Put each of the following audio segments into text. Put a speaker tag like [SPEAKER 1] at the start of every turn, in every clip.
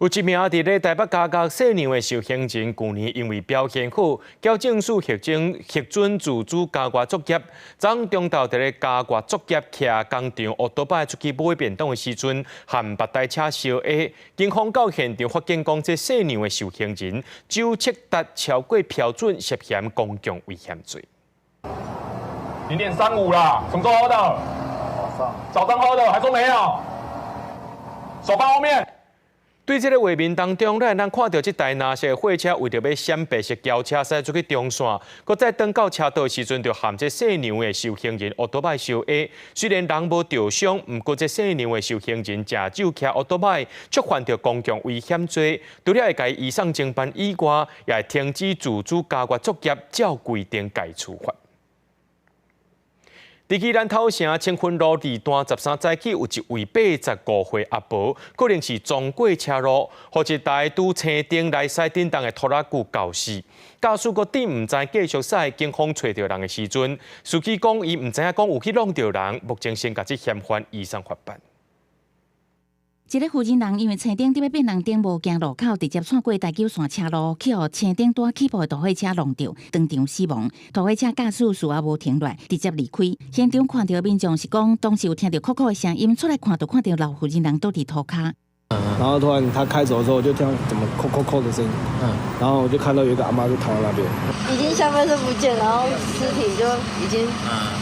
[SPEAKER 1] 有一名伫咧台北加角细娘的受刑人，去年因为表现好，交政署核准自主加外作业。昨中昼伫咧加外作业徛工厂乌托邦出去买便当的时阵，和别台车相压。警方到现场发现，讲这细娘的受刑人酒测达超过标准，涉嫌公共危险罪。
[SPEAKER 2] 0.35啦，什么时候喝的？早上喝的，还说没有？手放后面。
[SPEAKER 1] 对这个画面当中，咱看到这台蓝色货车为着要闪白色轿车驶出去中线，搁再登到车道的时阵，就和这细娘的受刑人乌托邦相压。虽然人无受伤，不过这细娘的受刑人食酒骑乌托邦，触犯着公共危险罪，除了会甲移送侦办以外，也会停止自主加外作业，照规定该处罚。伫去咱头城清芬路二段13早起，有一位85岁阿婆，可能是撞过车路，或一台拄青灯来驶叮当的拖拉机搞死。驾驶个点唔知继续驶，警方找到人的时阵，司机讲伊唔知影讲有去弄到人，目前先甲这嫌犯移送法办。
[SPEAKER 3] 一个负责人因为青灯伫要变红灯，无行路口，直接窜过台九线车路，去互青灯带起步的大货车弄到，当场死亡。大货车驾驶事后无停落，直接离开。现场看到民众是讲，当时有听到哭哭的声音，出来看到老妇人倒伫涂骹。
[SPEAKER 4] 然后突然他开走的时候，我就听到怎么扣扣扣的声音，然后我就看到有一个阿妈就躺在那边，
[SPEAKER 5] 已经下半身不见，然后尸体就已经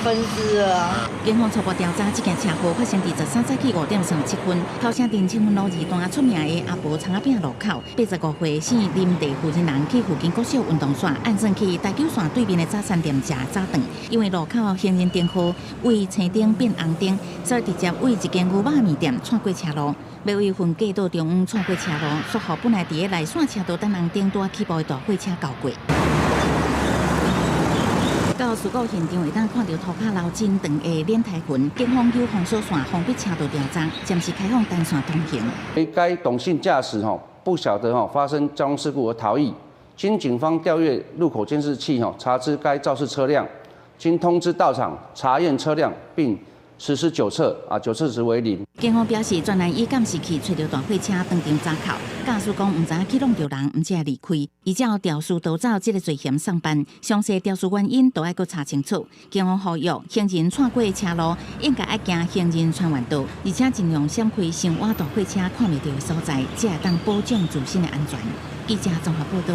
[SPEAKER 5] 分尸了啊。
[SPEAKER 3] 警方初步调查，这件车祸发生伫13早起5点37分，头城镇清芬路2段出名的阿婆长饼路口，85岁姓林地负责人去附近国小运动线，按算去台九线对面的早餐店食早顿，因为路口行人灯号为青灯变红灯，所以直接为一间牛肉面店窜过车路。要为分隔道中央窜过车路，说好本来伫个内线车道等红灯带起步的大货车交过。到事故现场会当看到涂骹流真长的脸台痕，警方由防锁线封闭车道调查，暂时开放单线通行。
[SPEAKER 6] 该董姓驾驶不晓得发生交通事故而逃逸，经警方调阅路口监视器查知该肇事车辆，经通知到场查验车辆，并实施酒测，酒测值为0。
[SPEAKER 3] 警方表示，专案以监视器找到大货车当场查扣，驾驶讲唔知影去弄到人，唔只离开，而照肇事逃走这个罪嫌上班，详细肇事原因都要搁查清楚。警方呼吁行人窜过车路，应该爱行行人穿越道，而且尽量闪开伤挖大货车看袂到的所在，才会当保障自身的安全。记者综合报道。